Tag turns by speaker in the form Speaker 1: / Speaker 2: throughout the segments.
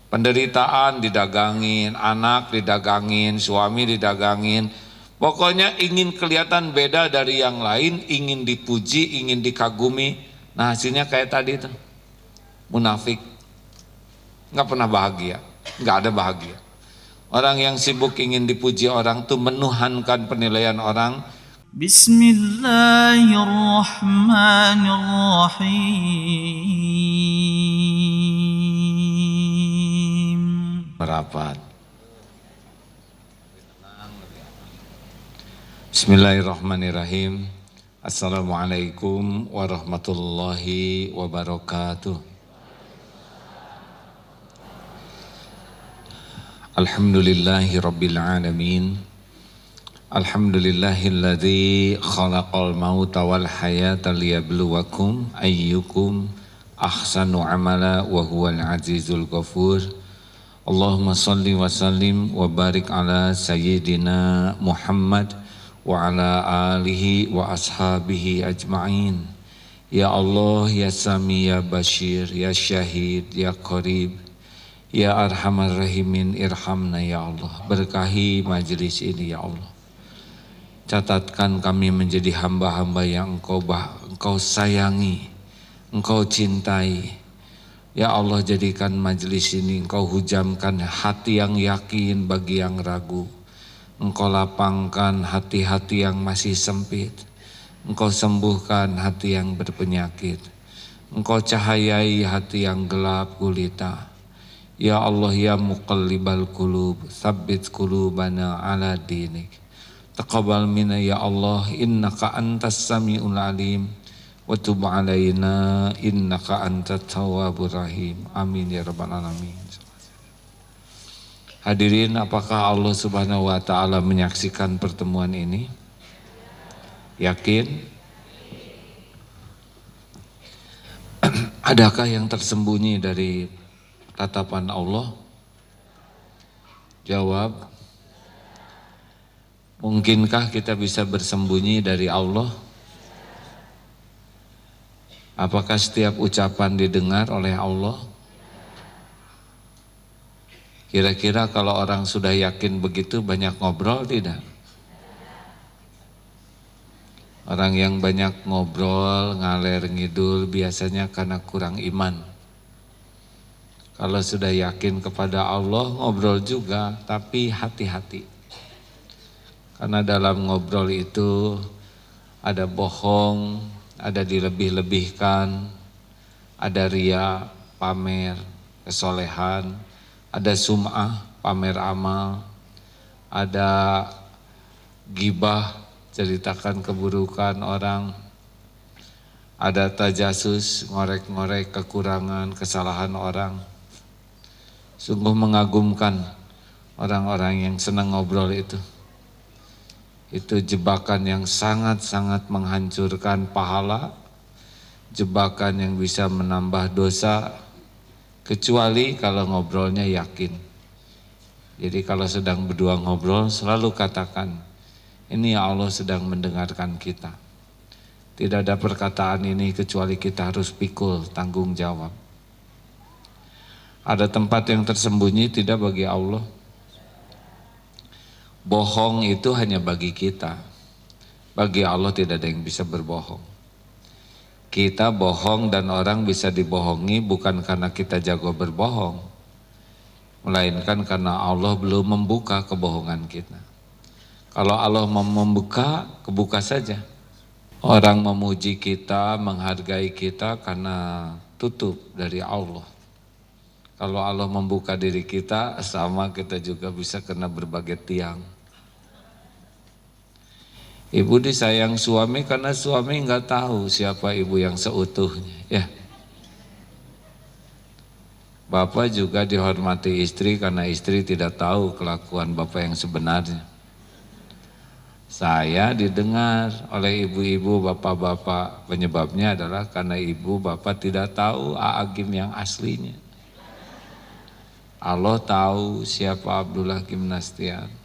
Speaker 1: Penderitaan didagangin, anak didagangin, suami didagangin. Pokoknya ingin kelihatan beda dari yang lain, ingin dipuji, ingin dikagumi. Nah hasilnya kayak tadi tuh, munafik. Nggak pernah bahagia, nggak ada bahagia. Orang yang sibuk ingin dipuji orang tuh menuhankan penilaian orang.
Speaker 2: Bismillahirrahmanirrahim.
Speaker 1: Merapat. Bismillahirrahmanirrahim. Assalamualaikum warahmatullahi wabarakatuh. Alhamdulillahi rabbil alamin. Alhamdulillahilladzi khalaqal mauta wal hayata liyabluwakum ayyukum ahsanu amala wa huwal azizul ghafur. Allahumma salli wa sallim wa barik ala sayyidina Muhammad wa ala alihi wa ashabihi ajma'in. Ya Allah, ya Sami, ya Bashir, ya Syahid, ya Qarib, ya Arhamar Rahimin, irhamna ya Allah. Berkahi majelis ini ya Allah. Catatkan kami menjadi hamba-hamba yang Engkau sayangi, Engkau cintai. Ya Allah, jadikan majelis ini Engkau hujamkan hati yang yakin bagi yang ragu. Engkau lapangkan hati-hati yang masih sempit. Engkau sembuhkan hati yang berpenyakit. Engkau cahayai hati yang gelap gulita. Ya Allah, ya muqallibal qulub, tsabbit qulubana ala dinik. Taqabbal minna ya Allah, innaka antas samiul alim. Wa tub alaina innaka antat tawwabur rahim. Amin ya rabbal alamin. Hadirin, apakah Allah Subhanahu wa taala menyaksikan pertemuan ini? Yakin? Adakah yang tersembunyi dari tatapan Allah? Jawab. Mungkinkah kita bisa bersembunyi dari Allah? Apakah setiap ucapan didengar oleh Allah? Kira-kira kalau orang sudah yakin begitu banyak ngobrol tidak? Orang yang banyak ngobrol, ngaler ngidul biasanya karena kurang iman. Kalau sudah yakin kepada Allah ngobrol juga, tapi hati-hati. Karena dalam ngobrol itu ada bohong, ada dilebih-lebihkan, ada ria, pamer, kesolehan, ada sum'ah, pamer amal, ada gibah, ceritakan keburukan orang, ada tajasus, ngorek-ngorek kekurangan, kesalahan orang. Sungguh mengagumkan orang-orang yang senang ngobrol itu. Itu jebakan yang sangat-sangat menghancurkan pahala, jebakan yang bisa menambah dosa, kecuali kalau ngobrolnya yakin. Jadi kalau sedang berdua ngobrol selalu katakan, ini ya Allah sedang mendengarkan kita. Tidak ada perkataan ini kecuali kita harus pikul tanggung jawab. Ada tempat yang tersembunyi tidak bagi Allah. Bohong itu hanya bagi kita. Bagi Allah tidak ada yang bisa berbohong. Kita bohong dan orang bisa dibohongi bukan karena kita jago berbohong, melainkan karena Allah belum membuka kebohongan kita. Kalau Allah mau membuka, kebuka saja. Orang memuji kita, menghargai kita karena tutup dari Allah. Kalau Allah membuka diri kita, sama kita juga bisa kena berbagai tiang. Ibu disayang suami karena suami nggak tahu siapa ibu yang seutuhnya, ya. Bapak juga dihormati istri karena istri tidak tahu kelakuan bapak yang sebenarnya. Saya didengar oleh ibu-ibu, bapak-bapak, penyebabnya adalah karena ibu bapak tidak tahu Aagim yang aslinya. Allah tahu siapa Abdullah Gimnastian.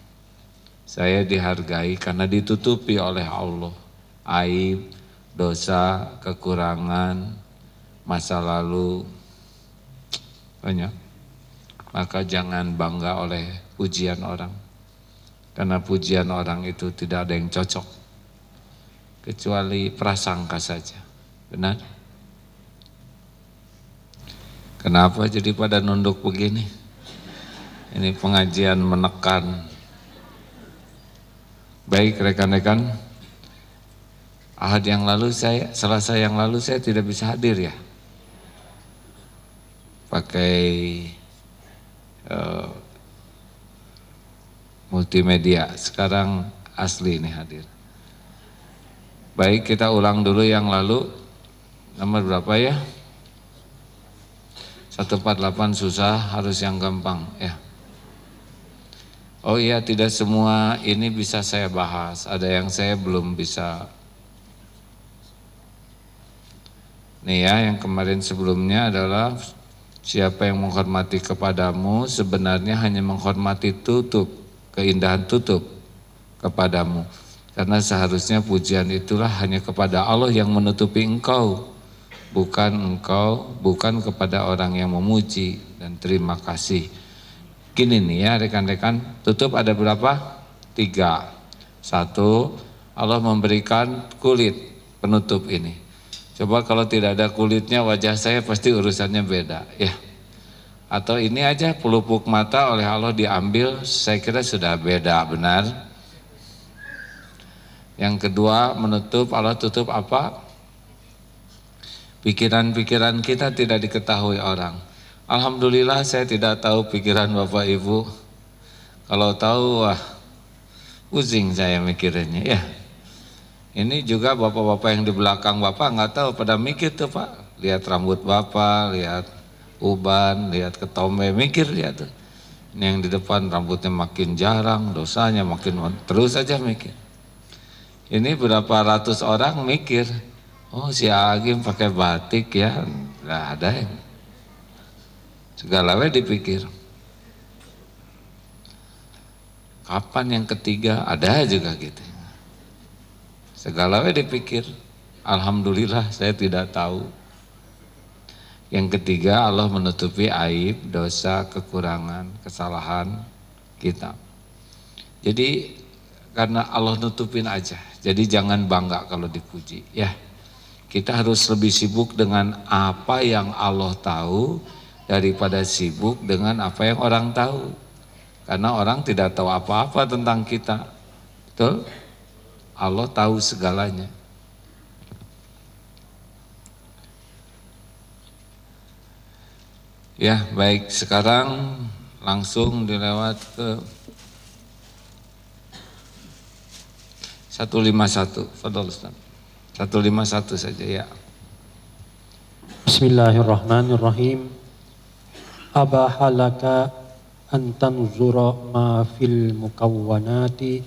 Speaker 1: Saya dihargai karena ditutupi oleh Allah aib, dosa, kekurangan, masa lalu banyak. maka jangan bangga oleh pujian orang. Karena pujian orang itu tidak ada yang cocok, kecuali prasangka saja. Benar? Kenapa jadi pada nunduk begini? Ini pengajian menekan. Baik rekan-rekan, Selasa yang lalu saya tidak bisa hadir ya. Pakai multimedia, sekarang asli ini hadir. Baik, kita ulang dulu yang lalu. Nomor berapa ya? 148 susah, harus yang gampang ya. Oh iya, tidak semua ini bisa saya bahas, ada yang saya belum bisa. Nih ya, yang kemarin sebelumnya adalah siapa yang menghormati kepadamu sebenarnya hanya menghormati tutup, keindahan tutup kepadamu. Karena seharusnya pujian itulah hanya kepada Allah yang menutupi engkau, bukan kepada orang yang memuji dan terima kasih. Gini nih ya rekan-rekan, tutup ada berapa? 3. 1, Allah memberikan kulit penutup ini. Coba kalau tidak ada kulitnya wajah saya pasti urusannya beda ya. Atau ini aja pelupuk mata oleh Allah diambil, saya kira sudah beda, benar? Yang kedua, menutup, Allah tutup apa? Pikiran-pikiran kita tidak diketahui orang. Alhamdulillah saya tidak tahu pikiran Bapak Ibu. Kalau tahu, wah pusing saya mikirinnya ya. Ini juga bapak-bapak yang di belakang Bapak nggak tahu, pada mikir tuh Pak. Lihat rambut Bapak, lihat uban, lihat ketombe, mikir lihat tuh. Ini yang di depan rambutnya makin jarang, dosanya makin, terus aja mikir. Ini berapa ratus orang mikir, oh si Agim pakai batik ya, nggak ada yang segala dipikir. Kapan yang ketiga? Ada juga gitu. Segala dipikir. Alhamdulillah saya tidak tahu. Yang ketiga, Allah menutupi aib, dosa, kekurangan, kesalahan kita. Jadi karena Allah nutupin aja. Jadi jangan bangga kalau dipuji ya. Kita harus lebih sibuk dengan apa yang Allah tahu daripada sibuk dengan apa yang orang tahu. Karena orang tidak tahu apa-apa tentang kita. Betul? Allah tahu segalanya. Ya, baik, sekarang langsung dilewat ke 151. Fadhol Ustaz. 151 saja ya.
Speaker 2: Bismillahirrahmanirrahim. Abahalaka an tanzura ma fil mukawwanati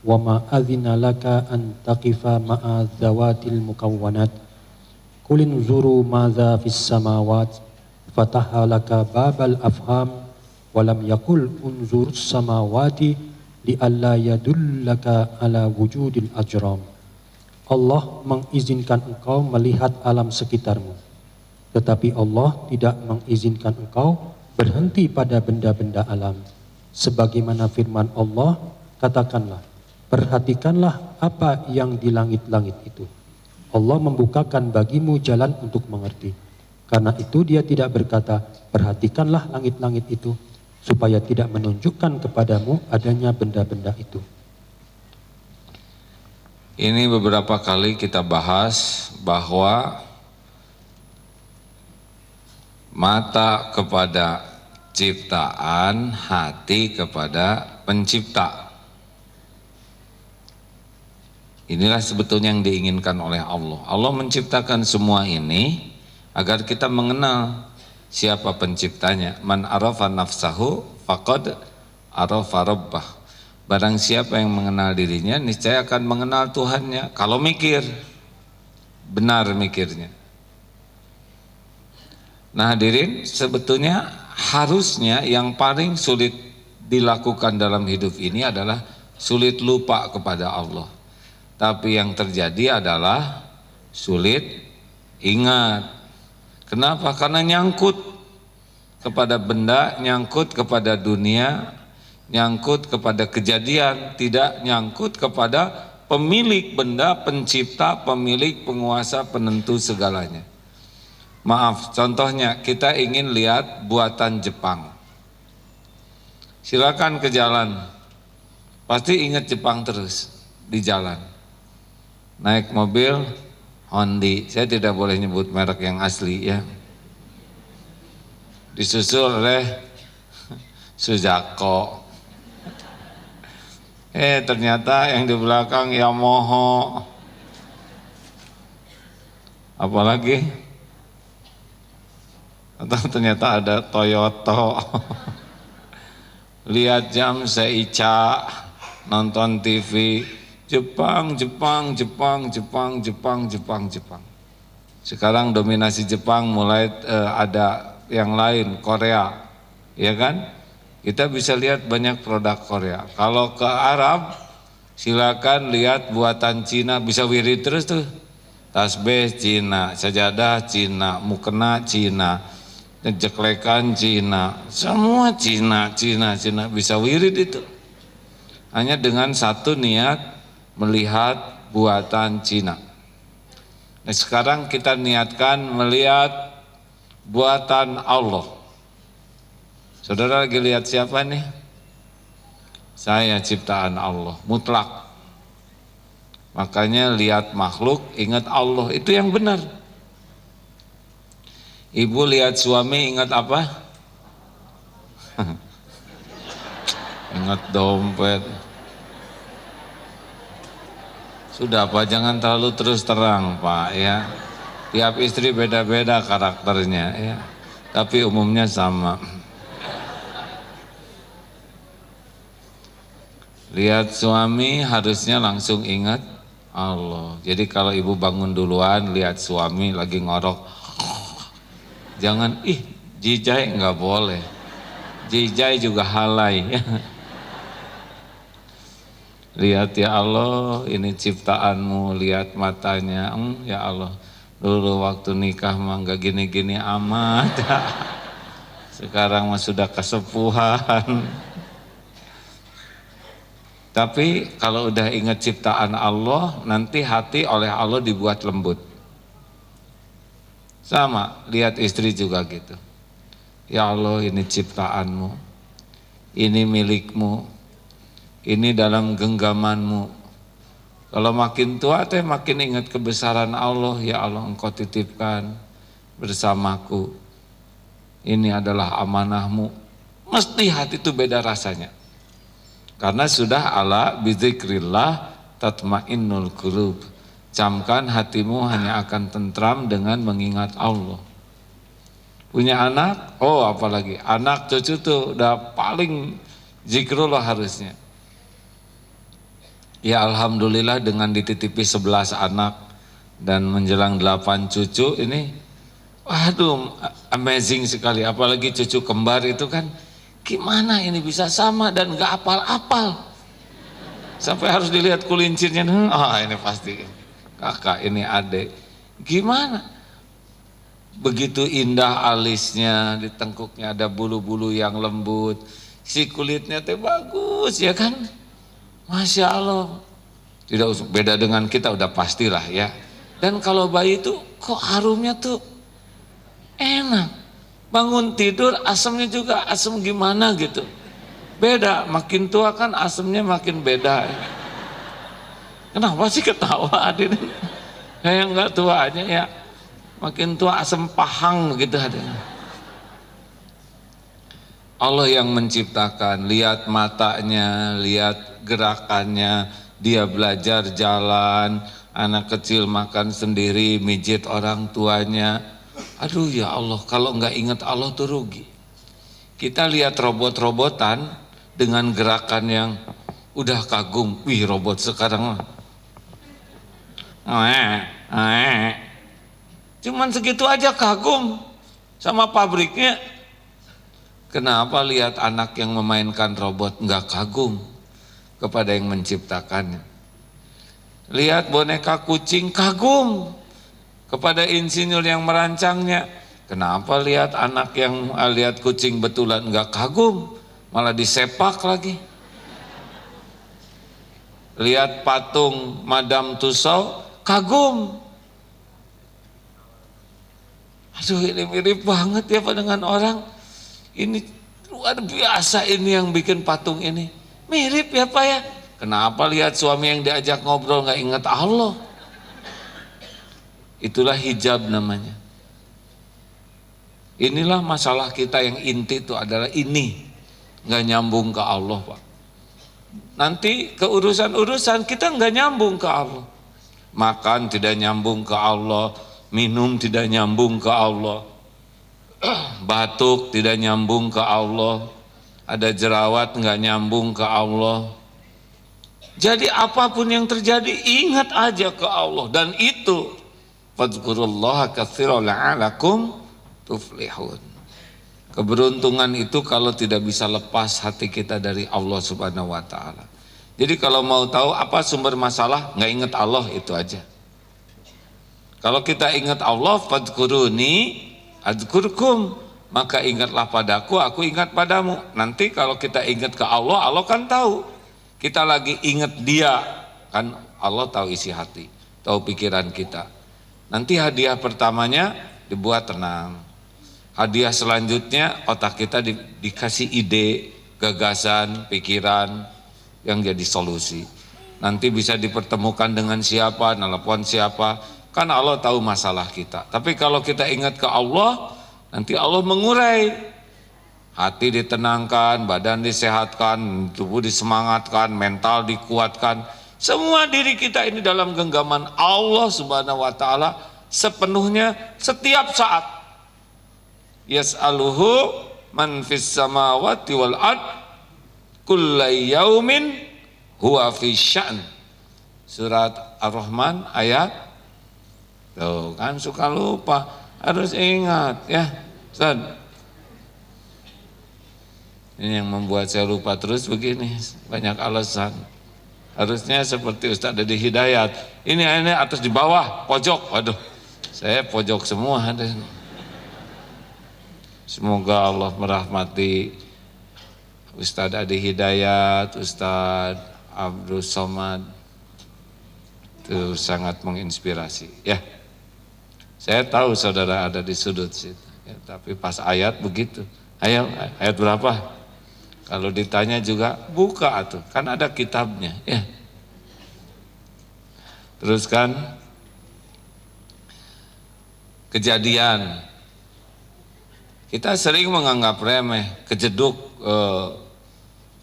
Speaker 2: wa ma adhina laka an taqifa ma'a zawatil mukawwanat. Kulin zuru madza fis samawat fataha laka babal afham wa lam yakul unzur samawati li alla yadullaka ala wujudil ajram. Allah mengizinkan engkau melihat alam sekitarmu, tetapi Allah tidak mengizinkan engkau berhenti pada benda-benda alam. Sebagaimana firman Allah, katakanlah, perhatikanlah apa yang di langit-langit itu. Allah membukakan bagimu jalan untuk mengerti. Karena itu dia tidak berkata, perhatikanlah langit-langit itu, supaya tidak menunjukkan kepadamu adanya benda-benda itu.
Speaker 1: Ini beberapa kali kita bahas bahwa mata kepada ciptaan, hati kepada pencipta. Inilah sebetulnya yang diinginkan oleh Allah. Allah menciptakan semua ini agar kita mengenal siapa penciptanya. Man arafa nafsahu faqad arafa rabbah. Barang siapa yang mengenal dirinya, niscaya akan mengenal Tuhannya. Kalau mikir, benar mikirnya. Nah hadirin, sebetulnya harusnya yang paling sulit dilakukan dalam hidup ini adalah sulit lupa kepada Allah. Tapi yang terjadi adalah sulit ingat. Kenapa? Karena nyangkut kepada benda, nyangkut kepada dunia, nyangkut kepada kejadian, tidak nyangkut kepada pemilik benda, pencipta, pemilik, penguasa, penentu segalanya. Maaf, contohnya kita ingin lihat buatan Jepang. Silakan ke jalan, pasti ingat Jepang terus di jalan. Naik mobil Honda, saya tidak boleh nyebut merek yang asli ya. Disusul oleh Suzako. Ternyata yang di belakang Yamaha. Apalagi? Atau ternyata ada Toyota. Lihat jam Seica, nonton TV, Jepang. Sekarang dominasi Jepang mulai ada yang lain, Korea, ya kan? Kita bisa lihat banyak produk Korea. Kalau ke Arab, silakan lihat buatan Cina, bisa wirid terus tuh. Tasbih Cina, sajadah Cina, mukena Cina, jeklekan Cina, semua Cina, bisa wirid itu. Hanya dengan satu niat melihat buatan Cina. Nah, sekarang kita niatkan melihat buatan Allah. Saudara lagi lihat siapa nih? Saya ciptaan Allah, mutlak. Makanya lihat makhluk, ingat Allah, itu yang benar. Ibu lihat suami ingat apa? Ingat dompet. Sudah Pak, jangan terlalu terus terang Pak ya. Tiap istri beda-beda karakternya ya. Tapi umumnya sama. Lihat suami harusnya langsung ingat Allah. Jadi kalau ibu bangun duluan lihat suami lagi ngorok, jangan jijai, nggak boleh. Jijai juga halai. Lihat ya Allah, ini ciptaanmu, lihat matanya. Ya Allah, dulu waktu nikah mah nggak gini-gini amat. Sekarang mah sudah kesepuhan. Tapi kalau udah ingat ciptaan Allah, nanti hati oleh Allah dibuat lembut. Sama, lihat istri juga gitu. Ya Allah, ini ciptaanmu, ini milikmu, ini dalam genggamanmu. Kalau makin tua teh makin ingat kebesaran Allah. Ya Allah, engkau titipkan bersamaku, ini adalah amanahmu. Mesti hati itu beda rasanya. Karena sudah ala bizikrillah tatmainnul qulub. Camkan hatimu hanya akan tentram dengan mengingat Allah. Punya anak, apalagi anak cucu tuh udah paling zikrullah harusnya. Ya alhamdulillah dengan dititipi 11 anak dan menjelang 8 cucu ini, waduh amazing sekali. Apalagi cucu kembar itu kan, gimana ini bisa sama dan gak apal-apal. Sampai harus dilihat kulincirnya, ini pasti kakak, ini adik. Gimana? Begitu indah alisnya, di tengkuknya ada bulu-bulu yang lembut, si kulitnya teh bagus ya kan? Masya Allah. Tidak beda dengan kita, udah pastilah ya. Dan kalau bayi itu kok harumnya tuh enak. Bangun tidur asamnya juga asam gimana gitu. Beda, makin tua kan asamnya makin beda. Kenapa sih ketawa Adin? Kayak enggak tua aja ya. Makin tua asam pahang gitu ada. Allah yang menciptakan, lihat matanya, lihat gerakannya, dia belajar jalan, anak kecil makan sendiri, mijit orang tuanya. Aduh ya Allah, kalau nggak ingat Allah tuh rugi. Kita lihat robot-robotan dengan gerakan yang udah kagum. Wih, robot sekarang cuman segitu aja kagum sama pabriknya. Kenapa lihat anak yang memainkan robot nggak kagum kepada yang menciptakannya? Lihat boneka kucing kagum kepada insinyur yang merancangnya. Kenapa lihat anak yang lihat kucing betulan nggak kagum, malah disepak lagi. Lihat patung Madame Tussauds kagum. Aduh, ini mirip banget ya Pak dengan orang. Ini luar biasa ini yang bikin patung ini. Mirip ya Pak ya. Kenapa lihat suami yang diajak ngobrol nggak ingat Allah? Itulah hijab namanya. Inilah masalah kita yang inti itu adalah ini. Nggak nyambung ke Allah Pak. Nanti ke urusan-urusan kita nggak nyambung ke Allah. Makan tidak nyambung ke Allah, minum tidak nyambung ke Allah, batuk tidak nyambung ke Allah, ada jerawat nggak nyambung ke Allah. Jadi apapun yang terjadi ingat aja ke Allah, dan itu fadzkurullaha katsiran la'alakum tuflihun. Keberuntungan itu kalau tidak bisa lepas hati kita dari Allah Subhanahu wa taala. Jadi kalau mau tahu apa sumber masalah, nggak ingat Allah, itu aja. Kalau kita ingat Allah, fadzkuruni adzkurkum, maka ingatlah padaku, aku ingat padamu. Nanti kalau kita ingat ke Allah, Allah kan tahu. Kita lagi ingat Dia, kan Allah tahu isi hati, tahu pikiran kita. Nanti hadiah pertamanya dibuat tenang. Hadiah selanjutnya otak kita dikasih ide, gagasan, pikiran yang jadi solusi. Nanti bisa dipertemukan dengan siapa, nelpon siapa, kan Allah tahu masalah kita. Tapi kalau kita ingat ke Allah, nanti Allah mengurai. Hati ditenangkan, badan disehatkan, tubuh disemangatkan, mental dikuatkan. Semua diri kita ini dalam genggaman Allah Subhanahu wa taala sepenuhnya setiap saat. Yas'aluhu man fis samawati wal ard kulla yaumin huwa fi sya'n. Surat Ar-Rahman ayat, tuh kan suka lupa, harus ingat ya Ustaz. Ini yang membuat saya lupa terus begini, banyak alasan. Harusnya seperti Ustaz Dedi Hidayat, ini atas di bawah, pojok, waduh saya pojok semua. Semoga Allah merahmati Ustaz Adi Hidayat, Ustaz Abdul Somad, itu sangat menginspirasi ya. Saya tahu saudara ada di sudut situ ya, tapi pas ayat begitu, ayo ayat berapa? Kalau ditanya juga buka tuh, kan ada kitabnya ya. Terus kan kejadian, kita sering menganggap remeh,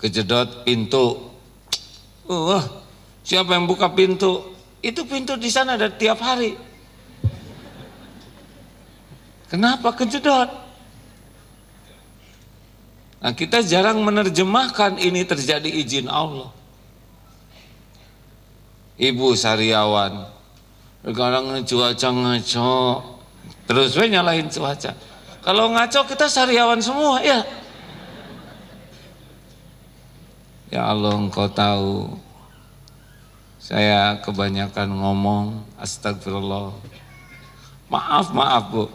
Speaker 1: kejedot pintu. Siapa yang buka pintu? Itu pintu di sana ada tiap hari. Kenapa kejedot? Nah, kita jarang menerjemahkan ini terjadi izin Allah. Ibu sariawan, kadang cuaca ngaco, terus we nyalahin cuaca. Kalau ngaco kita sariawan semua ya. Ya Allah, Engkau tahu saya kebanyakan ngomong, astagfirullah. Maaf Bu,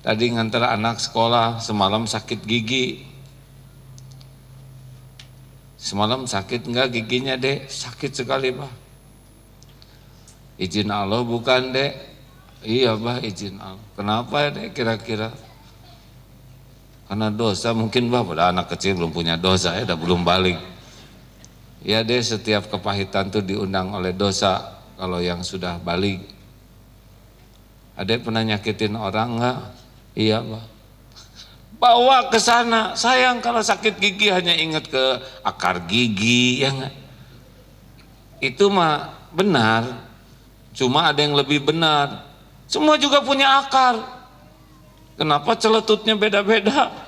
Speaker 1: tadi ngantar anak sekolah, semalam sakit gigi. Semalam sakit enggak giginya Dek? Sakit sekali Pak. Izin Allah bukan Dek? Iya Pak, izin Allah. Kenapa Dek kira-kira? Karena dosa mungkin Pak, pada anak kecil belum punya dosa ya, belum balik. Ya deh, setiap kepahitan tuh diundang oleh dosa kalau yang sudah balik. Ada pernah nyakitin orang enggak? Iya Pak. Bawa ke sana. Sayang kalau sakit gigi hanya ingat ke akar gigi ya enggak? Itu mah benar. Cuma ada yang lebih benar. Semua juga punya akar. Kenapa celetutnya beda-beda?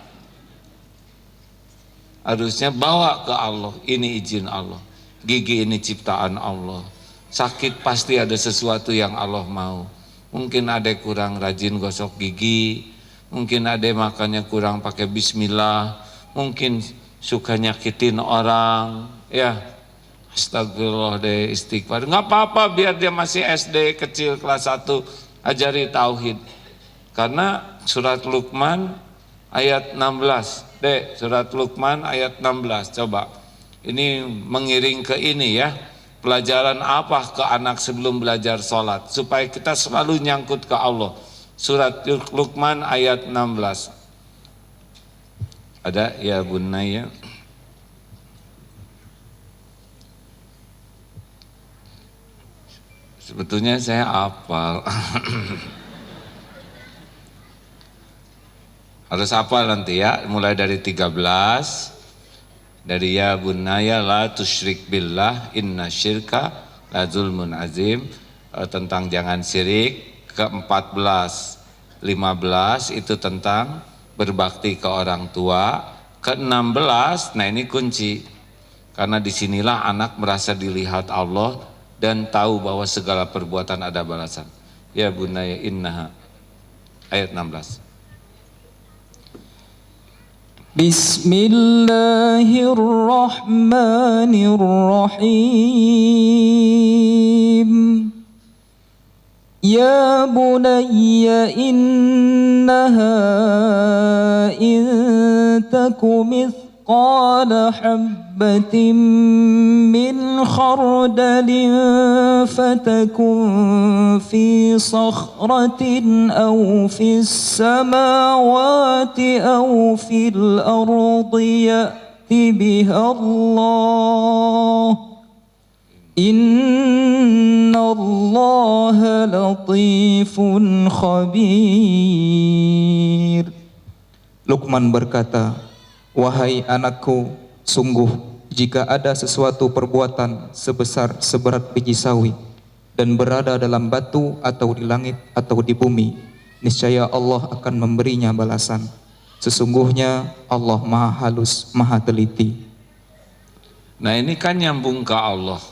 Speaker 1: Harusnya bawa ke Allah, ini izin Allah. Gigi ini ciptaan Allah. Sakit pasti ada sesuatu yang Allah mau. Mungkin ada kurang rajin gosok gigi, mungkin ada makannya kurang pakai bismillah, mungkin suka nyakitin orang, ya. Astagfirullah deh, istighfar. Nggak apa-apa biar dia masih SD kecil kelas 1, ajari tauhid. Karena surat Luqman ayat 16. Dek, surat Luqman ayat 16. Coba. Ini mengiring ke ini ya. Pelajaran apa ke anak sebelum belajar sholat supaya kita selalu nyangkut ke Allah. Surat Luqman ayat 16. Ada ya bunaya. Sebetulnya saya hafal. Harus hafal nanti ya, mulai dari 13. Dari ya bunaya la tusyrik billah inna syirka la zulmun azim, tentang jangan syirik. Ke-14, 15 itu tentang berbakti ke orang tua. Ke-16, nah ini kunci, karena disinilah anak merasa dilihat Allah dan tahu bahwa segala perbuatan ada balasan. Ya bunaya innaha, ayat 16.
Speaker 3: Bismillahirrahmanirrahim. Ya bunayya innaha in taku mithqala habbatin min khardalin fatakun fi sakhratin aw fis samawati aw fil ardi ya'ti biha Allah. Innallaha latifun khabir. Luqman berkata, wahai anakku, sungguh jika ada sesuatu perbuatan seberat biji sawi dan berada dalam batu atau di langit atau di bumi, niscaya Allah akan memberinya balasan. Sesungguhnya Allah Maha Halus, Maha Teliti.
Speaker 1: Nah ini kan nyambung ke Allah.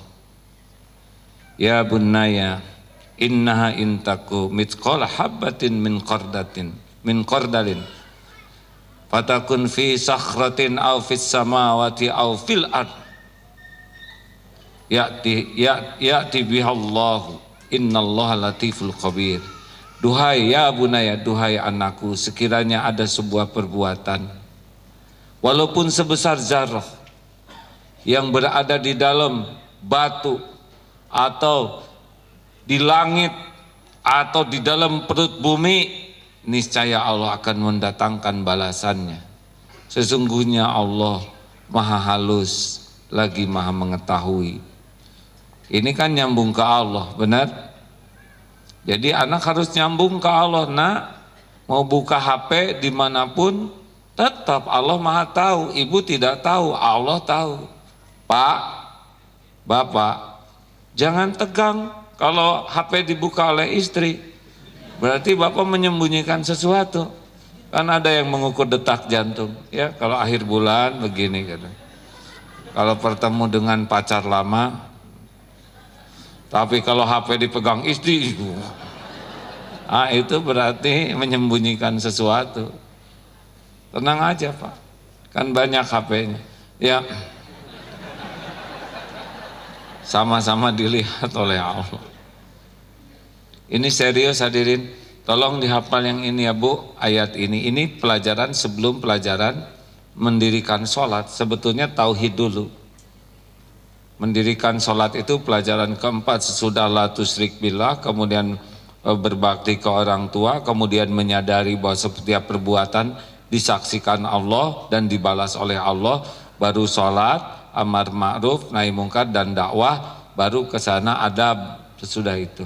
Speaker 1: Ya bunaya innaha intaku mithqala habbatin min qardalin fatakun fi sakhratin aw fis samawati aw fil ard ya'ti bihallahu innallaha latiful khabir. Duhai ya bunaya, duhai anakku, sekiranya ada sebuah perbuatan walaupun sebesar zarah yang berada di dalam batu atau di langit atau di dalam perut bumi, niscaya Allah akan mendatangkan balasannya. Sesungguhnya Allah Maha Halus lagi Maha Mengetahui. Ini kan nyambung ke Allah, benar? Jadi anak harus nyambung ke Allah. Nak, mau buka HP dimanapun tetap Allah Maha tahu. Ibu tidak tahu, Allah tahu. Pak, Bapak, jangan tegang kalau HP dibuka oleh istri. Berarti Bapak menyembunyikan sesuatu. Kan ada yang mengukur detak jantung. Ya, kalau akhir bulan begini gitu. Kalau bertemu dengan pacar lama. Tapi kalau HP dipegang istri, itu berarti menyembunyikan sesuatu. Tenang aja Pak. Kan banyak HP-nya. Ya. Sama-sama dilihat oleh Allah. Ini serius hadirin, tolong dihafal yang ini ya Bu, ayat ini. Ini pelajaran sebelum pelajaran mendirikan sholat. Sebetulnya tauhid dulu. Mendirikan sholat itu pelajaran keempat sesudah la tusyrik billah, kemudian berbakti ke orang tua, kemudian menyadari bahwa setiap perbuatan disaksikan Allah dan dibalas oleh Allah, baru sholat, amar ma'ruf, nahi mungkar dan dakwah, baru ke sana adab sesudah itu.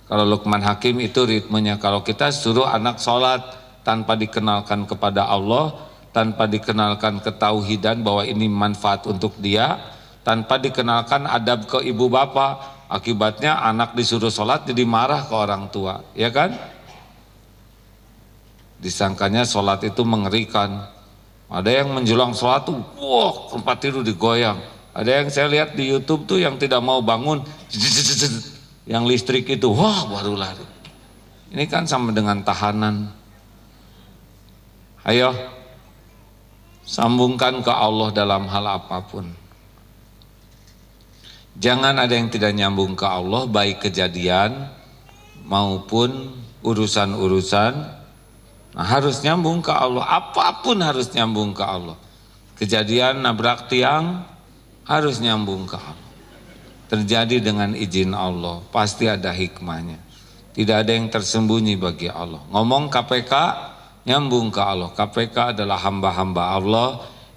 Speaker 1: Kalau Luqman Hakim itu ritmenya. Kalau kita suruh anak sholat tanpa dikenalkan kepada Allah, tanpa dikenalkan ketauhidan bahwa ini manfaat untuk dia, tanpa dikenalkan adab ke ibu bapak, akibatnya anak disuruh sholat jadi marah ke orang tua, ya kan? Disangkanya sholat itu mengerikan. Ada yang menjelang sholat tuh, wah tempat tidur digoyang. Ada yang saya lihat di YouTube tuh yang tidak mau bangun, yang listrik itu, wah baru lari. Ini kan sama dengan tahanan. Ayo, sambungkan ke Allah dalam hal apapun. Jangan ada yang tidak nyambung ke Allah, baik kejadian maupun urusan-urusan, nah, harus nyambung ke Allah. Apapun harus nyambung ke Allah. Kejadian nabrak tiang harus nyambung ke Allah. Terjadi dengan izin Allah, pasti ada hikmahnya. Tidak ada yang tersembunyi bagi Allah. Ngomong KPK nyambung ke Allah. KPK adalah hamba-hamba Allah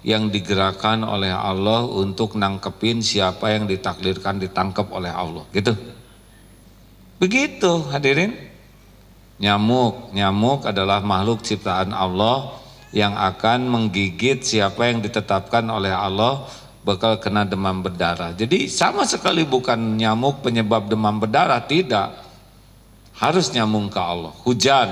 Speaker 1: yang digerakkan oleh Allah untuk nangkepin siapa yang ditakdirkan ditangkap oleh Allah. Gitu. Begitu hadirin. Nyamuk adalah makhluk ciptaan Allah yang akan menggigit siapa yang ditetapkan oleh Allah bakal kena demam berdarah. Jadi sama sekali bukan nyamuk penyebab demam berdarah, tidak. Harus nyambung ke Allah. Hujan.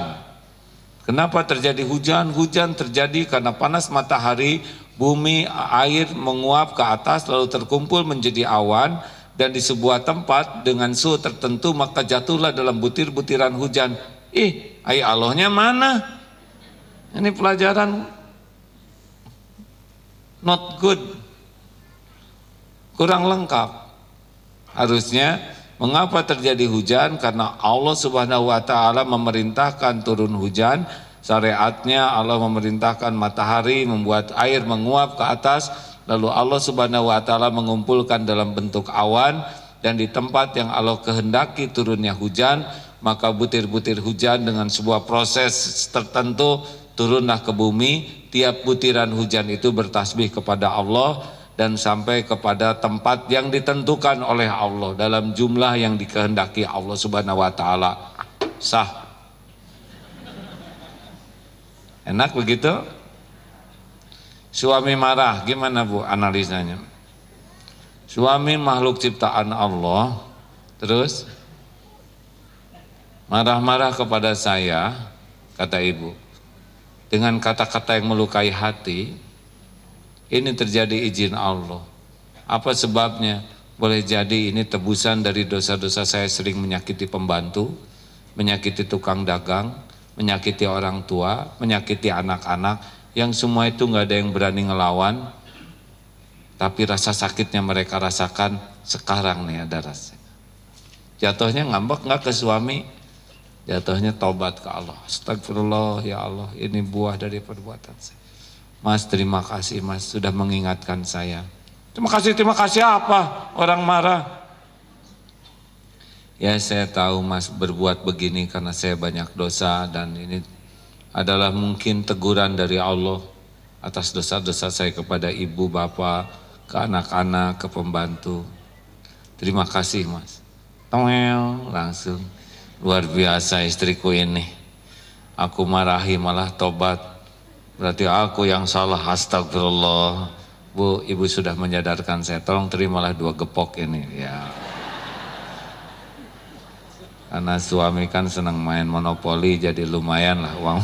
Speaker 1: Kenapa terjadi hujan? Hujan terjadi karena panas matahari, bumi, air menguap ke atas lalu terkumpul menjadi awan, dan di sebuah tempat dengan suhu tertentu maka jatuhlah dalam butir-butiran hujan. Air Allahnya mana? Ini pelajaran not good, kurang lengkap. Harusnya mengapa terjadi hujan? Karena Allah Subhanahu wa taala memerintahkan turun hujan. Syariatnya Allah memerintahkan matahari membuat air menguap ke atas, lalu Allah Subhanahu wa taala mengumpulkan dalam bentuk awan, dan di tempat yang Allah kehendaki turunnya hujan, maka butir-butir hujan dengan sebuah proses tertentu turunlah ke bumi. Tiap butiran hujan itu bertasbih kepada Allah dan sampai kepada tempat yang ditentukan oleh Allah dalam jumlah yang dikehendaki Allah Subhanahu wa taala. Sah. Enak begitu? Suami marah, gimana Bu analisanya? Suami makhluk ciptaan Allah, terus marah-marah kepada saya, kata ibu, dengan kata-kata yang melukai hati. Ini terjadi izin Allah. Apa sebabnya? Boleh jadi ini tebusan dari dosa-dosa saya sering menyakiti pembantu, menyakiti tukang dagang, menyakiti orang tua, menyakiti anak-anak, yang semua itu nggak ada yang berani ngelawan, tapi rasa sakitnya mereka rasakan sekarang nih ada rasa. Jatuhnya ngambek nggak ke suami? Jatuhnya taubat ke Allah. Astagfirullah ya Allah, ini buah dari perbuatan saya. Mas, terima kasih Mas sudah mengingatkan saya. Terima kasih apa? Orang marah. Ya saya tahu Mas berbuat begini karena saya banyak dosa, dan ini adalah mungkin teguran dari Allah atas dosa-dosa saya kepada ibu, bapak, ke anak-anak, ke pembantu. Terima kasih Mas. Toel, langsung. Luar biasa istriku ini. Aku marahi malah tobat. Berarti aku yang salah, astagfirullah. Bu, ibu sudah menyadarkan saya, tolong terimalah 2 gepok ini. Ya. Karena suami kan senang main monopoli, jadi lumayan lah uang.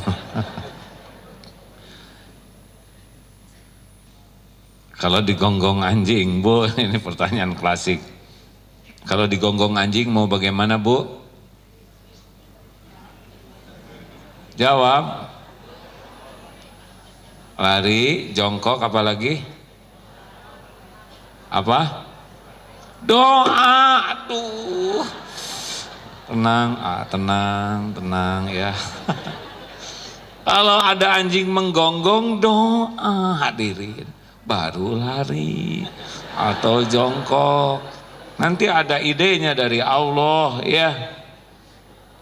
Speaker 1: Kalau digonggong anjing, Bu, ini pertanyaan klasik. Kalau digonggong anjing mau bagaimana, Bu? Jawab. Lari, jongkok, apa lagi? Apa? Doa. Aduh. Tenang ya. Kalau ada anjing menggonggong, doa hadirin. Baru lari atau jongkok. Nanti ada idenya dari Allah ya.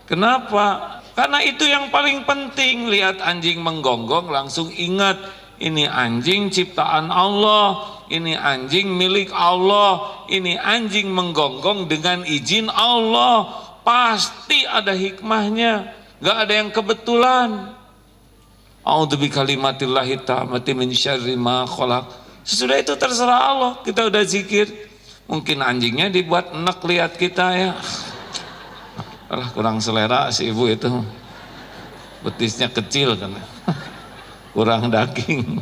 Speaker 1: Kenapa? Karena itu yang paling penting. Lihat anjing menggonggong langsung ingat, ini anjing ciptaan Allah, ini anjing milik Allah, ini anjing menggonggong dengan izin Allah. Pasti ada hikmahnya, gak ada yang kebetulan. A'udzu bikalimatillahi tammati min syarri ma khalaq. Sesudah itu terserah Allah, kita udah zikir. Mungkin anjingnya dibuat enak lihat kita ya. Alah, kurang selera si ibu itu, betisnya kecil kan, kurang daging.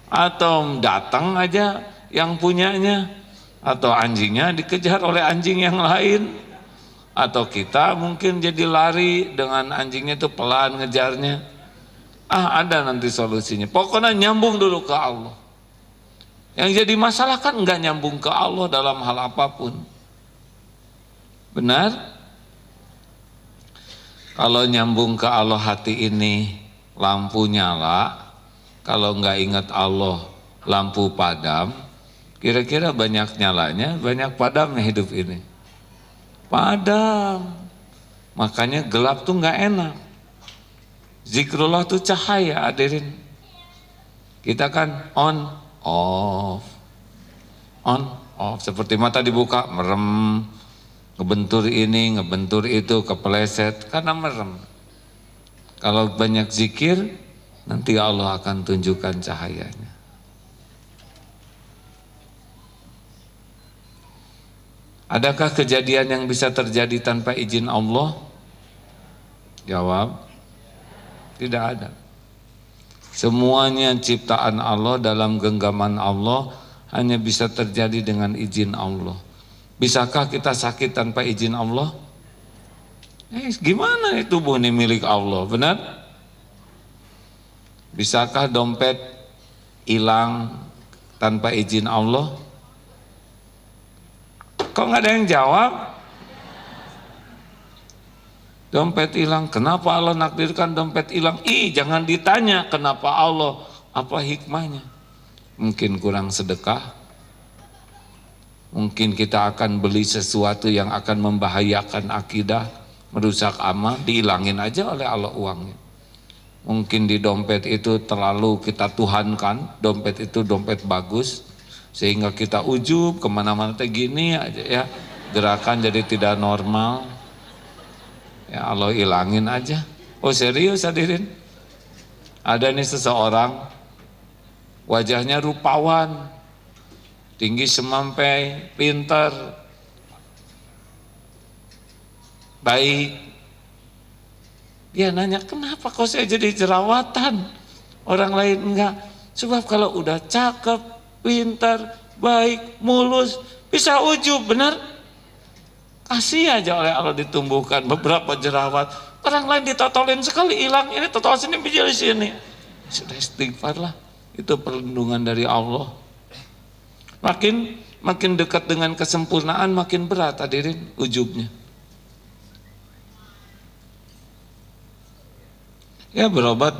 Speaker 1: Atau datang aja yang punyanya, atau anjingnya dikejar oleh anjing yang lain, atau kita mungkin jadi lari dengan anjingnya itu pelan ngejarnya. Ada nanti solusinya. Pokoknya nyambung dulu ke Allah. Yang jadi masalah kan nggak nyambung ke Allah dalam hal apapun. Benar? Kalau nyambung ke Allah hati ini lampu nyala, kalau nggak ingat Allah lampu padam, kira-kira banyak nyalanya, banyak padamnya hidup ini. Padam, makanya gelap tuh nggak enak. Zikrullah tuh cahaya, hadirin. Kita kan on, off, on, off. Seperti mata dibuka, merem, ngebentur ini, ngebentur itu, kepeleset, karena merem. Kalau banyak zikir, nanti Allah akan tunjukkan cahayanya. Adakah kejadian yang bisa terjadi tanpa izin Allah? Jawab, tidak ada. Semuanya ciptaan Allah dalam genggaman Allah hanya bisa terjadi dengan izin Allah. Bisakah kita sakit tanpa izin Allah? Gimana tubuh ini milik Allah, benar? Bisakah dompet hilang tanpa izin Allah? Kok nggak ada yang jawab? Dompet hilang, kenapa Allah nakdirkan dompet hilang? Jangan ditanya kenapa Allah, apa hikmahnya? Mungkin kurang sedekah, mungkin kita akan beli sesuatu yang akan membahayakan akidah, merusak amal, dihilangin aja oleh Allah uangnya. Mungkin di dompet itu terlalu kita tuhankan, dompet itu dompet bagus, sehingga kita ujub kemana-mana gini aja ya, gerakan jadi tidak normal. Ya Allah hilangin aja. Oh serius hadirin? Ada nih seseorang, wajahnya rupawan, tinggi semampai, pintar, baik. Dia nanya, kenapa kok saya jadi jerawatan? Orang lain enggak. Sebab kalau udah cakep, pintar, baik, mulus, bisa ujub, benar? Kasih aja oleh Allah ditumbuhkan beberapa jerawat. Orang lain ditotolin sekali hilang, ini totol sini bijil sini. Sudah istighfar lah. Itu perlindungan dari Allah. Makin dekat dengan kesempurnaan makin berat hadirin ujubnya. Ya berobat,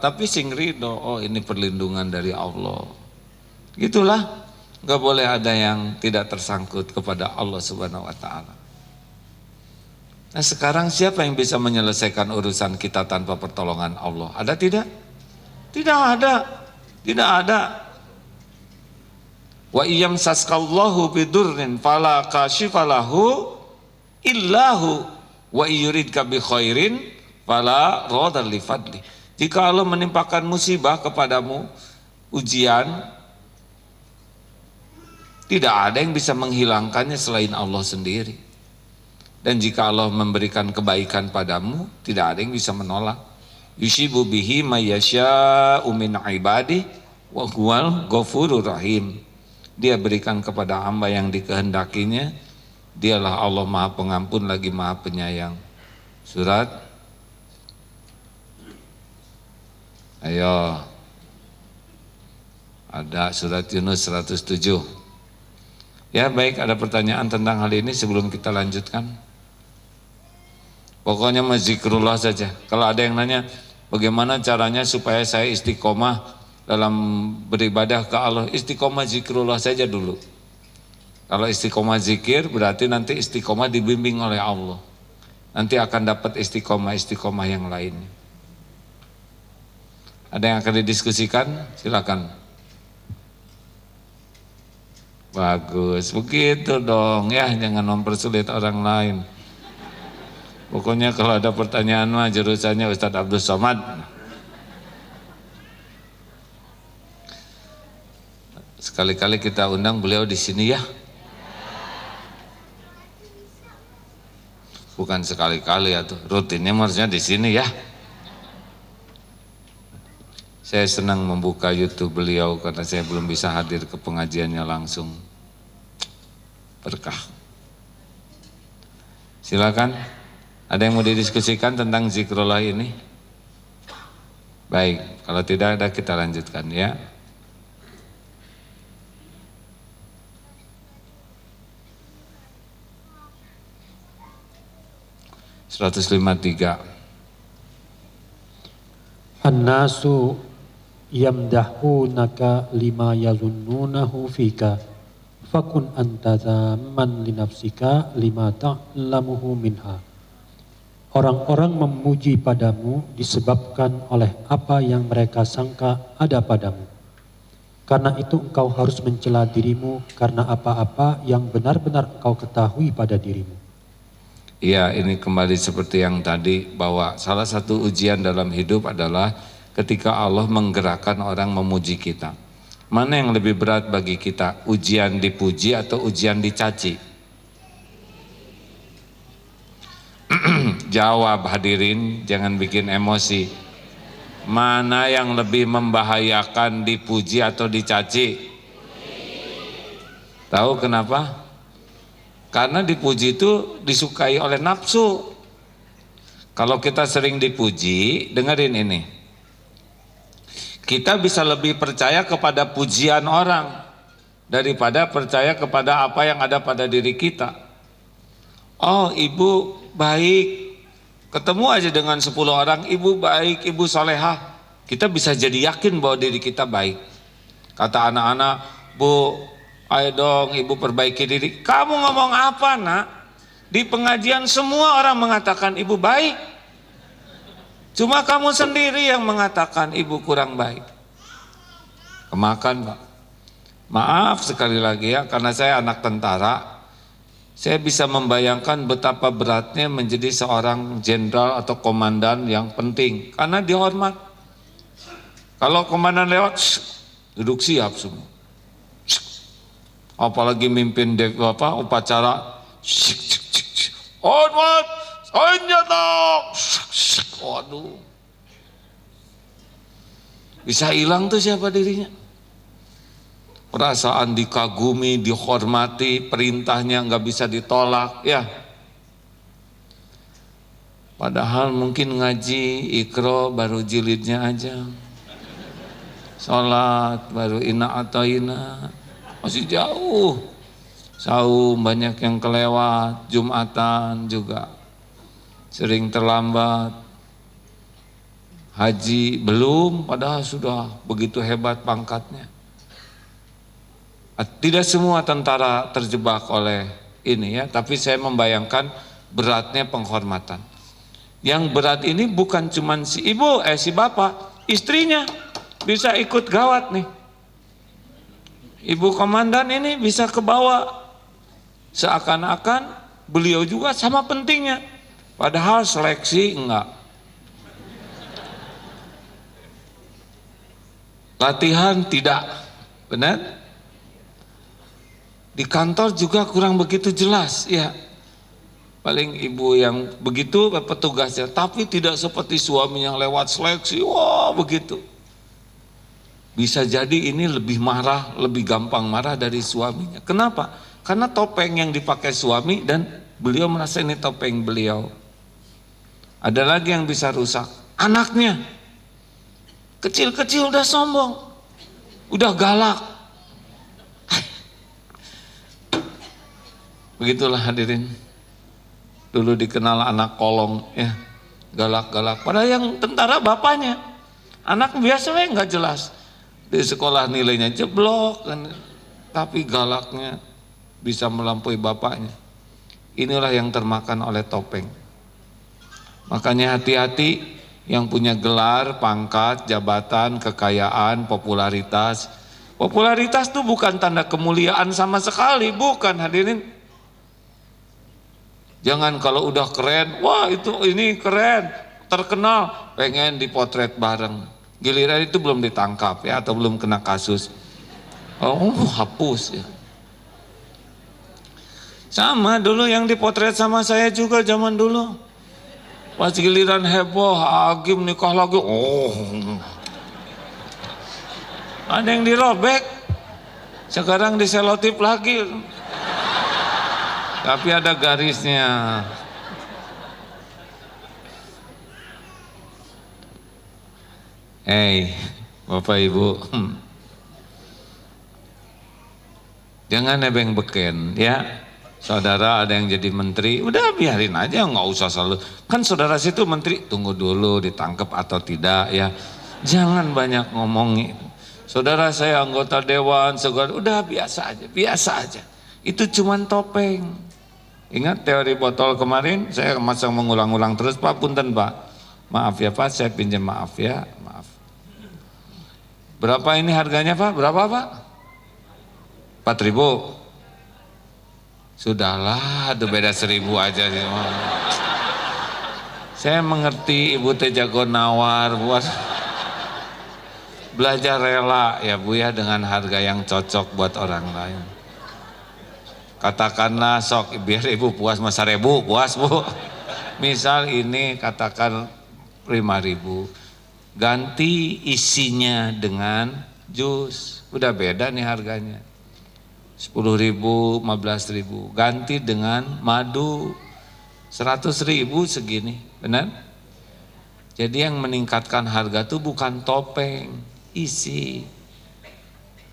Speaker 1: tapi sing ridho, oh ini perlindungan dari Allah. Gitulah. Gak boleh ada yang tidak tersangkut kepada Allah Subhanahu wa Ta'ala. Nah sekarang siapa yang bisa menyelesaikan urusan kita tanpa pertolongan Allah? Ada tidak? Tidak ada. Tidak ada. Wa iyam saskallahu bidurrin fala kashifalahu illahu wa iyuridka bi khairin fala radha li fadli. Jika Allah menimpakan musibah kepadamu, ujian, tidak ada yang bisa menghilangkannya selain Allah sendiri. Dan jika Allah memberikan kebaikan padamu, tidak ada yang bisa menolak. Yushibu bihi mayyasha'u min ibadi wa huwal ghafurur rahim. Dia berikan kepada hamba yang dikehendakinya. Dialah Allah Maha Pengampun lagi Maha Penyayang. Surat, ayo, ada surat Yunus 107. Ya baik, ada pertanyaan tentang hal ini sebelum kita lanjutkan? Pokoknya zikrullah saja. Kalau ada yang nanya bagaimana caranya supaya saya istiqomah dalam beribadah ke Allah, istiqomah zikrullah saja dulu. Kalau istiqomah zikir berarti nanti istiqomah dibimbing oleh Allah. Nanti akan dapat istiqomah yang lainnya. Ada yang akan didiskusikan? Silakan. Bagus, begitu dong ya, jangan mempersulit orang lain. Pokoknya kalau ada pertanyaan mah jurusannya Ustadz Abdul Somad. Sekali-kali kita undang beliau di sini ya. Bukan sekali-kali ya tuh, rutinnya harusnya di sini ya. Saya senang membuka YouTube beliau karena saya belum bisa hadir ke pengajiannya langsung. Berkah. Silakan. Ada yang mau didiskusikan tentang zikrullah ini? Baik, kalau tidak ada kita lanjutkan ya. 153.
Speaker 2: An-nasu yamdahunaka lima yazunnunahu fika fakun anta zaman li nafsika lima ta'lamuhu minha. Orang-orang memuji padamu disebabkan oleh apa yang mereka sangka ada padamu. Karena itu engkau harus mencela dirimu karena apa-apa yang benar-benar engkau ketahui pada dirimu.
Speaker 1: Ya, ini kembali seperti yang tadi, bahwa salah satu ujian dalam hidup adalah ketika Allah menggerakkan orang memuji kita. Mana yang lebih berat bagi kita, ujian dipuji atau ujian dicaci? Jawab hadirin, jangan bikin emosi. Mana yang lebih membahayakan, dipuji atau dicaci? Tahu kenapa? Karena dipuji itu disukai oleh nafsu. Kalau kita sering dipuji, dengerin ini, kita bisa lebih percaya kepada pujian orang daripada percaya kepada apa yang ada pada diri kita. Oh, ibu baik, ketemu aja dengan 10 orang, ibu baik, ibu solehah, kita bisa jadi yakin bahwa diri kita baik. Kata anak-anak, Bu, ayo dong ibu perbaiki diri. Kamu ngomong apa, nak? Di pengajian semua orang mengatakan ibu baik, cuma kamu sendiri yang mengatakan ibu kurang baik. Kemakan, Pak. Maaf sekali lagi ya, karena saya anak tentara, saya bisa membayangkan betapa beratnya menjadi seorang jenderal atau komandan yang penting, karena dihormat. Kalau komandan lewat, duduk siap semua. Apalagi mimpin upacara, hormat, senjata, waduh, bisa hilang tuh siapa dirinya. Perasaan dikagumi, dihormati, perintahnya nggak bisa ditolak, ya. Padahal mungkin ngaji Iqra baru jilidnya aja, sholat baru ina atau ina, masih jauh. Saum banyak yang kelewat, Jumatan juga sering terlambat, haji belum, padahal sudah begitu hebat pangkatnya. Tidak semua tentara terjebak oleh ini ya, tapi saya membayangkan beratnya penghormatan. Yang berat ini bukan cuma si ibu, si bapak, istrinya bisa ikut gawat nih. Ibu komandan ini bisa kebawa, seakan-akan beliau juga sama pentingnya, padahal seleksi enggak. Latihan tidak, benar? Di kantor juga kurang begitu jelas, ya. Paling ibu yang begitu petugasnya, tapi tidak seperti suami yang lewat seleksi, wah begitu. Bisa jadi ini lebih marah, lebih gampang marah dari suaminya. Kenapa? Karena topeng yang dipakai suami dan beliau merasa ini topeng beliau. Ada lagi yang bisa rusak, anaknya. Kecil-kecil udah sombong, udah galak. Begitulah hadirin, dulu dikenal anak kolong ya, galak-galak. Padahal yang tentara bapaknya, anak biasanya nggak jelas, di sekolah nilainya jeblok, tapi galaknya bisa melampaui bapaknya. Inilah yang termakan oleh topeng. Makanya hati-hati yang punya gelar, pangkat, jabatan, kekayaan, popularitas. Popularitas itu bukan tanda kemuliaan sama sekali, bukan hadirin. Jangan kalau udah keren, wah itu ini keren, terkenal, pengen dipotret bareng. Giliran itu belum ditangkap ya, atau belum kena kasus, hapus ya. Sama dulu yang dipotret sama saya juga zaman dulu. Pas giliran heboh, Agim nikah lagi, ada yang dirobek, sekarang diselotip lagi. Tapi ada garisnya. Bapak Ibu, jangan nebeng beken ya. Saudara ada yang jadi menteri, udah biarin aja, nggak usah selalu. Kan saudara situ menteri, tunggu dulu ditangkap atau tidak ya. Jangan banyak ngomongin. Saudara saya anggota dewan, segala, udah biasa aja. Itu cuman topeng. Ingat teori botol kemarin, saya masang mengulang-ulang terus, Pak punten Pak. Maaf ya Pak, saya pinjam maaf ya, maaf. Berapa ini harganya Pak? Berapa Pak? 4.000. Sudahlah, itu beda 1.000 aja sih. Saya mengerti ibu teh jago nawar, buat belajar rela ya Bu ya dengan harga yang cocok buat orang lain. Katakanlah sok biar ibu puas masa 1.000 puas Bu. Misal ini katakan 5.000, ganti isinya dengan jus, udah beda nih harganya. 10.000, 15.000, ganti dengan madu 100.000 segini, benar? Jadi yang meningkatkan harga itu bukan topeng, isi.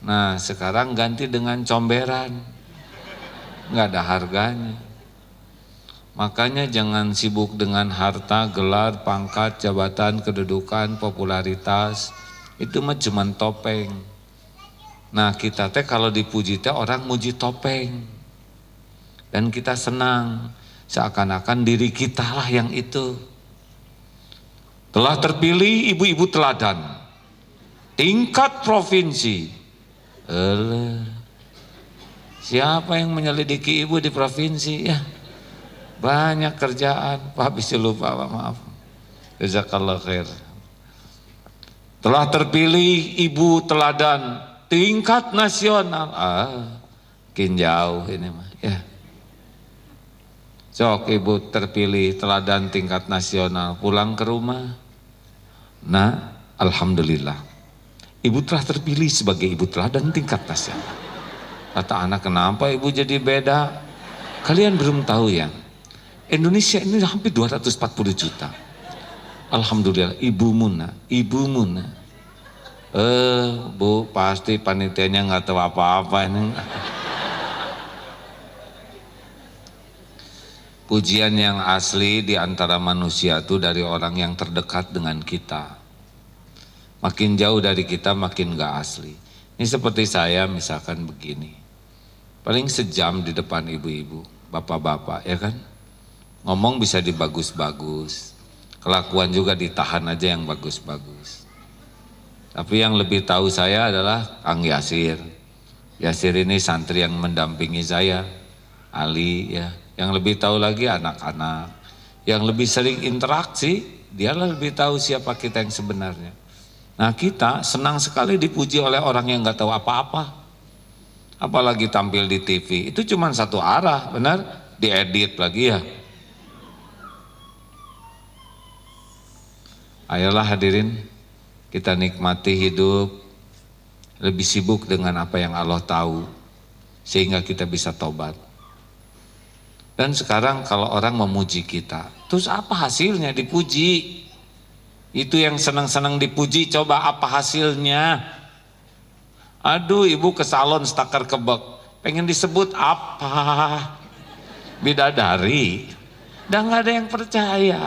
Speaker 1: Nah sekarang ganti dengan comberan, nggak ada harganya. Makanya jangan sibuk dengan harta, gelar, pangkat, jabatan, kedudukan, popularitas, itu mah cuman topeng. Nah kita teh kalau dipuji teh orang muji topeng dan kita senang seakan-akan diri kita lah yang itu. Telah terpilih ibu-ibu teladan tingkat provinsi. Siapa yang menyelidiki ibu di provinsi ya? Banyak kerjaan, Pak bisa lupa Pak, maaf. Jazakallah khair. Telah terpilih ibu teladan tingkat nasional, makin jauh ini mah ya. Sok ibu terpilih teladan tingkat nasional, pulang ke rumah. Nah, alhamdulillah, ibu telah terpilih sebagai ibu teladan tingkat nasional. Kata anak, kenapa ibu jadi beda? Kalian belum tahu ya, Indonesia ini hampir 240 juta. Alhamdulillah, ibu Muna. Bu, pasti panitianya nggak tahu apa-apa ini. Pujian yang asli di antara manusia itu dari orang yang terdekat dengan kita. Makin jauh dari kita makin nggak asli. Ini seperti saya misalkan begini. Paling sejam di depan ibu-ibu, bapak-bapak ya kan. Ngomong bisa dibagus-bagus. Kelakuan juga ditahan aja yang bagus-bagus. Tapi yang lebih tahu saya adalah Kang Yasir. Yasir ini santri yang mendampingi saya, Ali ya. Yang lebih tahu lagi anak-anak. Yang lebih sering interaksi, dialah lebih tahu siapa kita yang sebenarnya. Nah kita senang sekali dipuji oleh orang yang nggak tahu apa-apa. Apalagi tampil di TV, itu cuma satu arah, benar? Diedit lagi ya. Ayolah hadirin, kita nikmati hidup, lebih sibuk dengan apa yang Allah tahu, sehingga kita bisa tobat. Dan sekarang kalau orang memuji kita, terus apa hasilnya dipuji? Itu yang senang-senang dipuji, coba apa hasilnya? Aduh ibu ke salon stakar kebek, pengen disebut apa? Bidadari, dan gak ada yang percaya.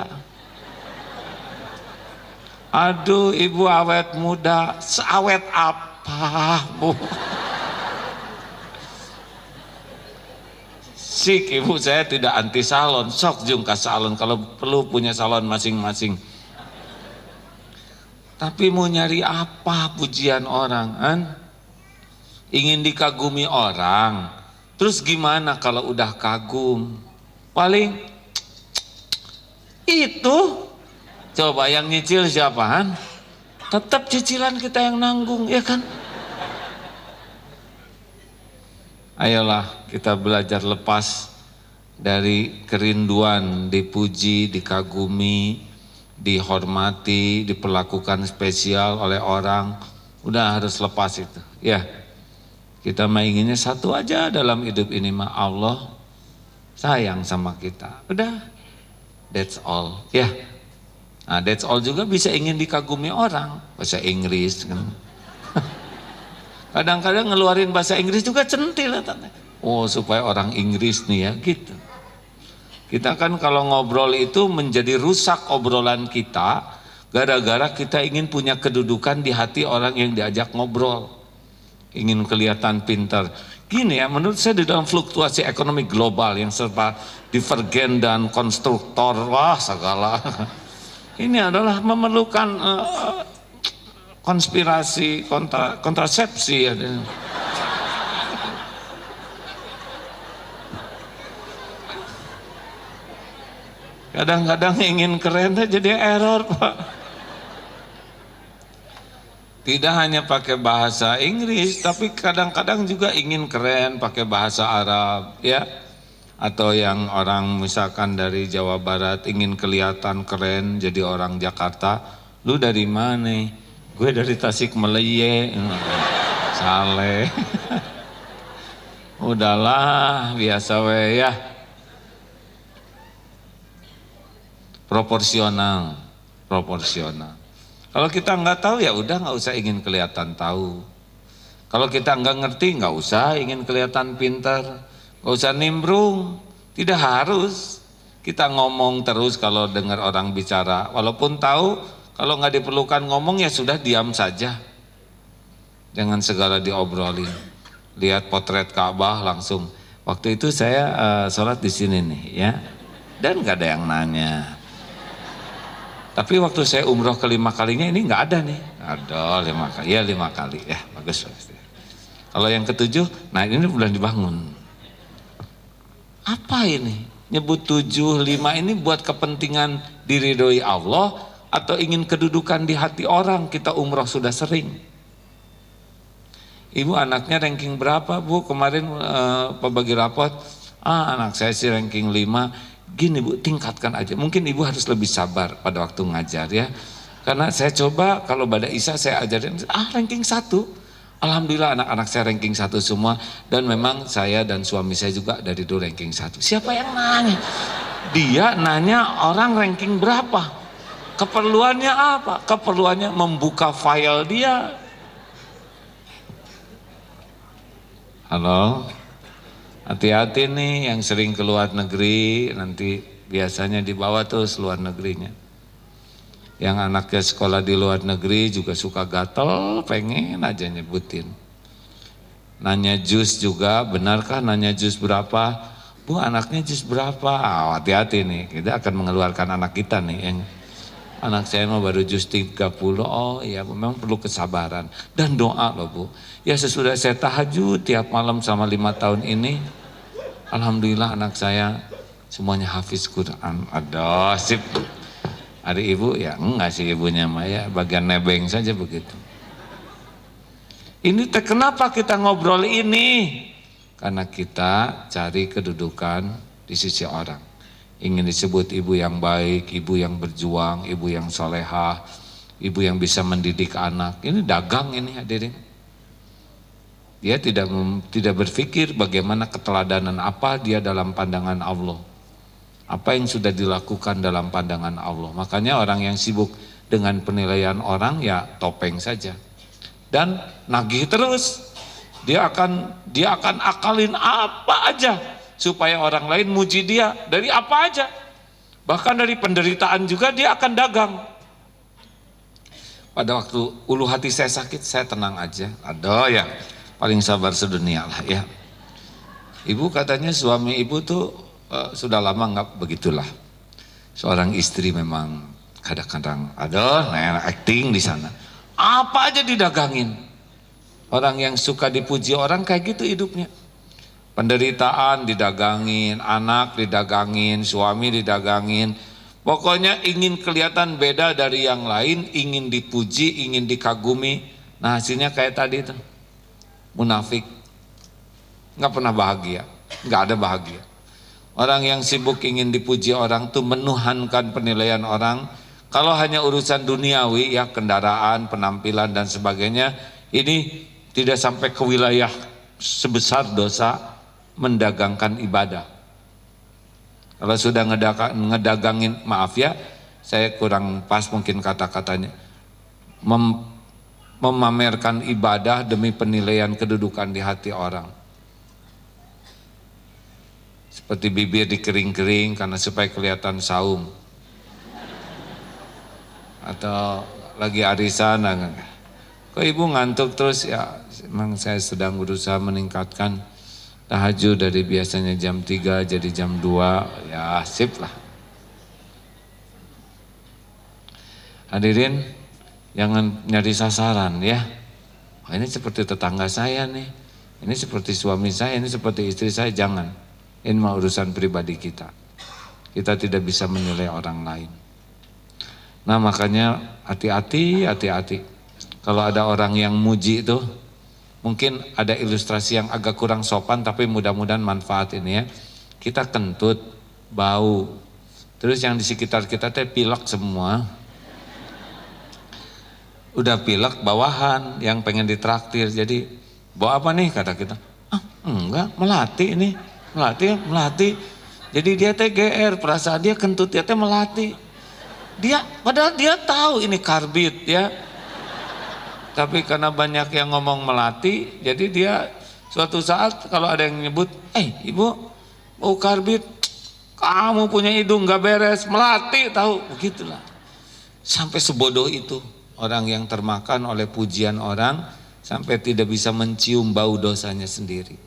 Speaker 1: Aduh ibu awet muda, seawet apa Bu? Sik ibu, saya tidak anti salon, sok jung ke salon kalau perlu punya salon masing-masing. Tapi mau nyari apa pujian orang kan? Ingin dikagumi orang, terus gimana kalau udah kagum? Paling itu. Coba yang nyicil siapa kan? Tetap cicilan kita yang nanggung ya kan? Ayolah kita belajar lepas dari kerinduan dipuji, dikagumi, dihormati, diperlakukan spesial oleh orang. Udah harus lepas itu ya. Kita mah inginnya satu aja dalam hidup ini mah, Allah sayang sama kita. Udah, that's all ya. Nah, that's all juga bisa ingin dikagumi orang, bahasa Inggris kan. Kadang-kadang ngeluarin bahasa Inggris juga centil. Oh supaya orang Inggris nih ya gitu. Kita kan kalau ngobrol itu menjadi rusak obrolan kita gara-gara kita ingin punya kedudukan di hati orang yang diajak ngobrol. Ingin kelihatan pintar. Gini ya, menurut saya di dalam fluktuasi ekonomi global yang serba divergen dan konstruktor, wah segala. Ini adalah memerlukan konspirasi, kontrasepsi. Kadang-kadang ingin keren jadi error, Pak. Tidak hanya pakai bahasa Inggris, tapi kadang-kadang juga ingin keren pakai bahasa Arab, ya. Atau yang orang misalkan dari Jawa Barat ingin kelihatan keren jadi orang Jakarta. Lu dari mana? Gue dari Tasikmalaya. Saleh. Udahlah, biasa we ya. Proporsional. Kalau kita nggak tahu ya udah nggak usah ingin kelihatan tahu. Kalau kita nggak ngerti nggak usah ingin kelihatan pintar, nggak usah nimbrung. Tidak harus kita ngomong terus kalau dengar orang bicara. Walaupun tahu kalau nggak diperlukan ngomong ya sudah diam saja. Jangan segala diobrolin. Lihat potret Ka'bah langsung. Waktu itu saya sholat di sini nih ya, dan nggak ada yang nanya. Tapi waktu saya umroh ke-5 kalinya ini nggak ada nih. Ada 5 kali, ya 5 kali ya bagus. Kalau yang ke-7, nah ini bulan dibangun. Apa ini? Nyebut 7, 5 ini buat kepentingan diridhoi Allah atau ingin kedudukan di hati orang? Kita umroh sudah sering. Ibu anaknya ranking berapa Bu? Kemarin bagi rapot, anak saya sih ranking 5. Gini Bu, tingkatkan aja. Mungkin ibu harus lebih sabar pada waktu ngajar ya. Karena saya coba kalau pada Isa saya ajarin, ranking 1. Alhamdulillah anak-anak saya ranking 1 semua. Dan memang saya dan suami saya juga dari dulu ranking 1. Siapa yang nanya? Dia nanya orang ranking berapa? Keperluannya apa? Keperluannya membuka file dia. Halo? Hati-hati nih yang sering ke luar negeri, nanti biasanya dibawa terus luar negerinya. Yang anaknya sekolah di luar negeri juga suka gatel, pengen aja nyebutin. Nanya jus juga, benarkah nanya jus berapa? Bu anaknya jus berapa? Hati-hati nih, kita akan mengeluarkan anak kita nih. Yang anak saya mah baru jus 30, oh iya memang perlu kesabaran. Dan doa loh Bu. Ya sesudah saya tahajud tiap malam selama 5 tahun ini, alhamdulillah anak saya semuanya hafiz Quran. Aduh sip. Ada ibu ya enggak sih ibunya Maya, bagian nebeng saja begitu. Ini kenapa kita ngobrol ini? Karena kita cari kedudukan di sisi orang. Ingin disebut ibu yang baik, ibu yang berjuang, ibu yang solehah, ibu yang bisa mendidik anak. Ini dagang ini hadirin. Dia tidak berpikir bagaimana keteladanan apa dia dalam pandangan Allah. Apa yang sudah dilakukan dalam pandangan Allah. Makanya orang yang sibuk dengan penilaian orang ya topeng saja. Dan nagih terus. Dia akan akalin apa aja supaya orang lain muji dia dari apa aja. Bahkan dari penderitaan juga dia akan dagang. Pada waktu ulu hati saya sakit, saya tenang aja. Aduh ya. Paling sabar sedunia lah ya. Ibu katanya suami ibu tuh sudah lama nggak begitulah. Seorang istri memang kadang-kadang ada acting di sana. Apa aja didagangin. Orang yang suka dipuji orang kayak gitu hidupnya. Penderitaan didagangin, anak didagangin, suami didagangin. Pokoknya ingin kelihatan beda dari yang lain, ingin dipuji, ingin dikagumi. Nah hasilnya kayak tadi tuh. Munafik, nggak pernah bahagia, nggak ada bahagia. Orang yang sibuk ingin dipuji orang tuh menuhankan penilaian orang. Kalau hanya urusan duniawi ya kendaraan, penampilan dan sebagainya, ini tidak sampai ke wilayah sebesar dosa mendagangkan ibadah. Kalau sudah ngedagangin, maaf ya, saya kurang pas mungkin kata-katanya. Memamerkan ibadah demi penilaian kedudukan di hati orang. seperti bibir dikering-kering karena supaya kelihatan saum, atau lagi arisan, kok ibu ngantuk terus? Ya memang saya sedang berusaha meningkatkan tahajud dari biasanya jam 3 jadi jam 2, ya sip lah. Hadirin, jangan nyari sasaran ya. Oh, ini seperti tetangga saya nih, ini seperti suami saya, ini seperti istri saya, jangan. Ini mah urusan pribadi kita. Kita tidak bisa menilai orang lain. Nah makanya hati-hati. Kalau ada orang yang muji itu, mungkin ada ilustrasi yang agak kurang sopan, tapi mudah-mudahan manfaat ini ya. Kita kentut, bau, terus yang di sekitar kita teh pilek semua. Udah pilek bawahan, yang pengen ditraktir, jadi bawa apa nih kata kita? Enggak, melati ini. Melati. Jadi dia teh GR, perasaan dia kentut dia teh melati. Padahal dia tahu ini karbit ya. Tapi karena banyak yang ngomong melati, jadi dia suatu saat kalau ada yang nyebut, ibu bau karbit, kamu punya hidung gak beres, melati tahu, begitulah. Sampai sebodoh itu orang yang termakan oleh pujian orang sampai tidak bisa mencium bau dosanya sendiri.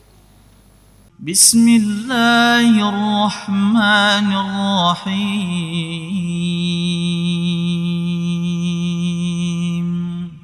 Speaker 4: Bismillahirrahmanirrahim.